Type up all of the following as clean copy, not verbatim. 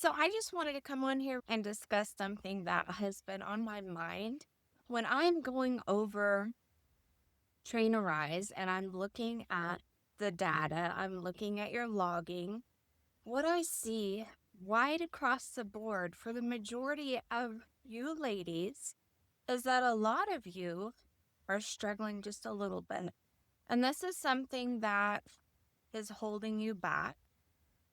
So I just wanted to come on here and discuss something that has been on my mind when I'm going over Trainerize and I'm looking at the data, I'm looking at your logging. What I see wide across the board for the majority of you ladies is that a lot of you are struggling just a little bit. And this is something that is holding you back.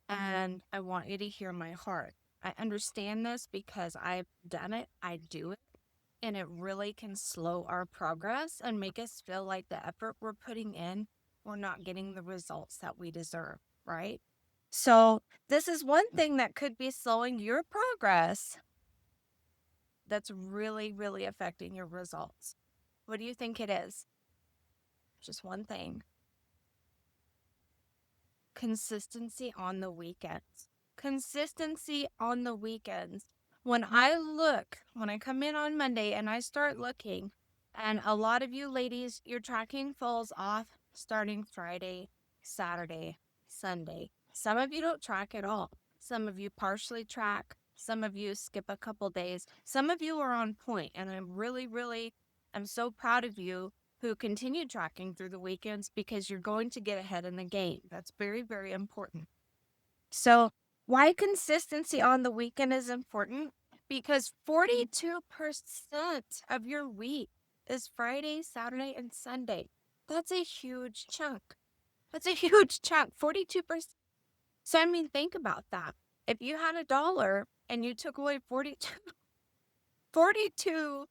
And I want you to hear my heart. I understand this because I've done it, I do it, and it really can slow our progress and make us feel like the effort we're putting in, we're not getting the results that we deserve, right? So, this is one thing that could be slowing your progress that's really, really affecting your results. What do you think it is? Just one thing. Consistency on the weekends. Consistency on the weekends. When I come in on Monday and I start looking, and a lot of you ladies, your tracking falls off starting Friday, Saturday, Sunday. Some of you don't track at all. Some of you partially track. Some of you skip a couple days. Some of you are on point, and I'm so proud of you who continue tracking through the weekends because you're going to get ahead in the game. That's very, very important. So, why consistency on the weekend is important? Because 42% of your week is Friday, Saturday, and Sunday. That's a huge chunk. That's a huge chunk. 42%. So, I mean, think about that. If you had $1 and you took away 42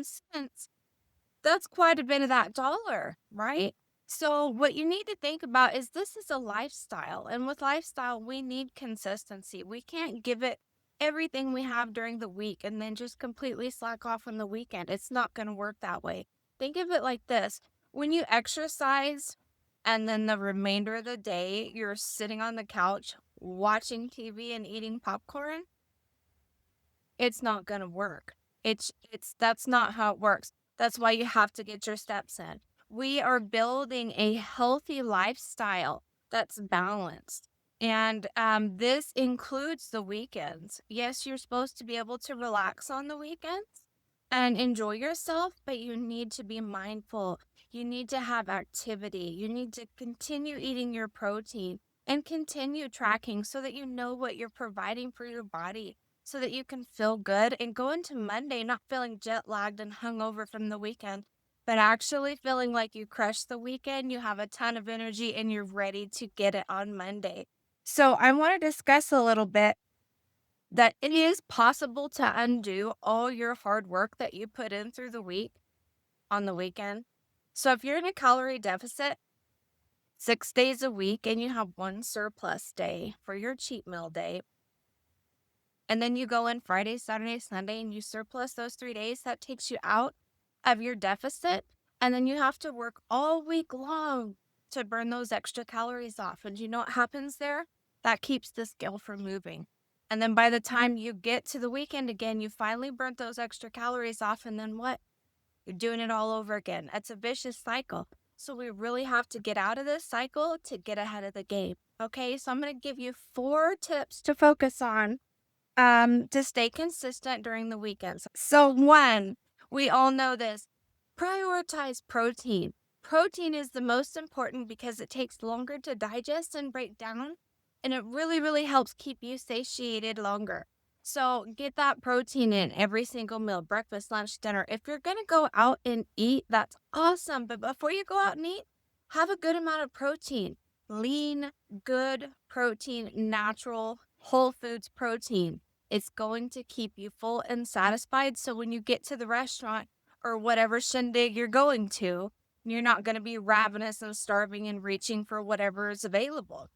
cents, that's quite a bit of that dollar, right? So what you need to think about is this is a lifestyle. And with lifestyle, we need consistency. We can't give it everything we have during the week and then just completely slack off on the weekend. It's not going to work that way. Think of it like this. When you exercise and then the remainder of the day, you're sitting on the couch watching TV and eating popcorn, it's not going to work. That's not how it works. That's why you have to get your steps in. We are building a healthy lifestyle that's balanced. And this includes the weekends. Yes, you're supposed to be able to relax on the weekends and enjoy yourself, but you need to be mindful. You need to have activity. You need to continue eating your protein and continue tracking so that you know what you're providing for your body so that you can feel good and go into Monday not feeling jet lagged and hungover from the weekend, but actually feeling like you crushed the weekend, you have a ton of energy, and you're ready to get it on Monday. So, I want to discuss a little bit that it is possible to undo all your hard work that you put in through the week on the weekend. So, if you're in a calorie deficit 6 days a week and you have one surplus day for your cheat meal day, and then you go in Friday, Saturday, Sunday, and you surplus those 3 days, that takes you out of your deficit. And then you have to work all week long to burn those extra calories off. And you know what happens there? That keeps the scale from moving. And then by the time you get to the weekend again, you finally burnt those extra calories off. And then what? You're doing it all over again. It's a vicious cycle. So we really have to get out of this cycle to get ahead of the game. Okay, so I'm going to give you 4 tips to focus on to stay consistent during the weekends. So one, we all know this, prioritize protein. Protein is the most important because it takes longer to digest and break down, and it really, really helps keep you satiated longer. So get that protein in every single meal, breakfast, lunch, dinner. If you're going to go out and eat, that's awesome. But before you go out and eat, have a good amount of protein. Lean, good protein, natural, whole foods protein. It's going to keep you full and satisfied. So when you get to the restaurant or whatever shindig you're going to, you're not going to be ravenous and starving and reaching for whatever is available.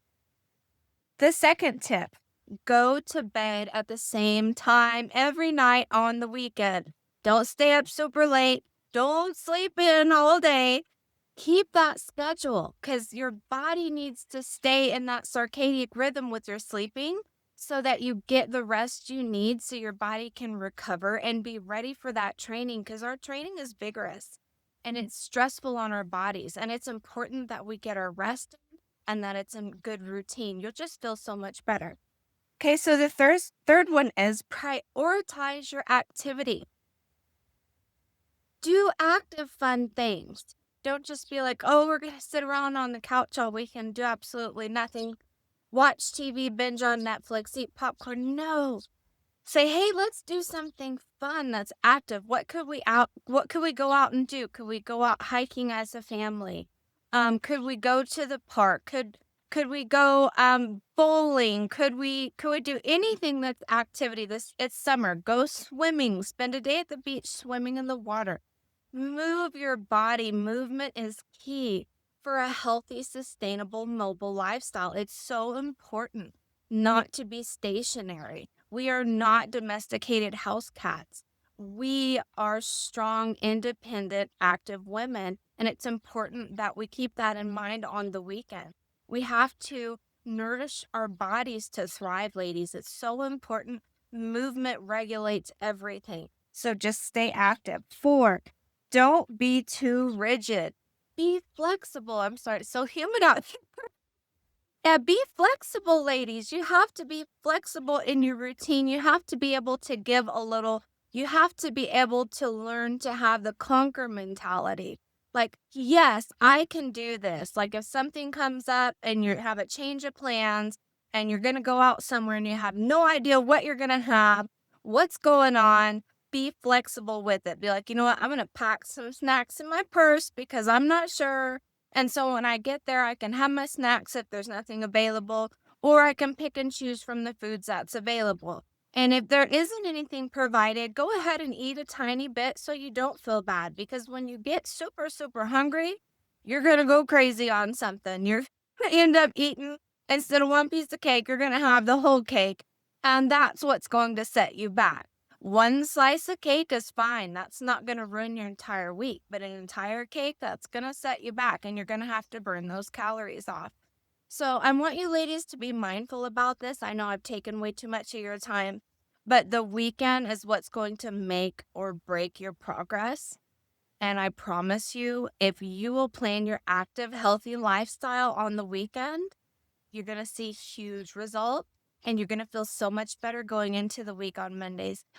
The second tip, go to bed at the same time every night on the weekend. Don't stay up super late. Don't sleep in all day. Keep that schedule because your body needs to stay in that circadian rhythm with your sleeping so that you get the rest you need so your body can recover and be ready for that training because our training is vigorous and it's stressful on our bodies. And it's important that we get our rest and that it's a good routine. You'll just feel so much better. Okay, so the third one is prioritize your activity. Do active fun things. Don't just be like, "Oh, we're gonna sit around on the couch all weekend, do absolutely nothing, watch TV, binge on Netflix, eat popcorn." No. Say, "Hey, let's do something fun that's active. What could we go out and do? Could we go out hiking as a family? Could we go to the park? Could we go bowling? Could we do anything that's activity? This It's summer. Go swimming. Spend a day at the beach swimming in the water. Move your body. Movement is key for a healthy, sustainable, mobile lifestyle. It's so important not to be stationary. We are not domesticated house cats. We are strong, independent, active women, and it's important that we keep that in mind on the weekend. We have to nourish our bodies to thrive, ladies. It's so important. Movement regulates everything. So just stay active. 4, don't be too rigid. Be flexible. I'm sorry, it's so humid out. Yeah, be flexible, ladies. You have to be flexible in your routine. You have to be able to give a little. You have to be able to learn to have the conquer mentality. Like, yes, I can do this. Like, if something comes up and you have a change of plans and you're going to go out somewhere and you have no idea what you're going to have, what's going on, be flexible with it. Be like, you know what? I'm going to pack some snacks in my purse because I'm not sure, and so when I get there, I can have my snacks if there's nothing available, or I can pick and choose from the foods that's available. And if there isn't anything provided, go ahead and eat a tiny bit so you don't feel bad. Because when you get super, super hungry, you're going to go crazy on something. You're going to end up eating, instead of one piece of cake, you're going to have the whole cake. And that's what's going to set you back. One slice of cake is fine. That's not going to ruin your entire week, but an entire cake, that's going to set you back and you're going to have to burn those calories off. So I want you ladies to be mindful about this. I know I've taken way too much of your time, but the weekend is what's going to make or break your progress. And I promise you, if you will plan your active, healthy lifestyle on the weekend, you're going to see huge results and you're going to feel so much better going into the week on Mondays.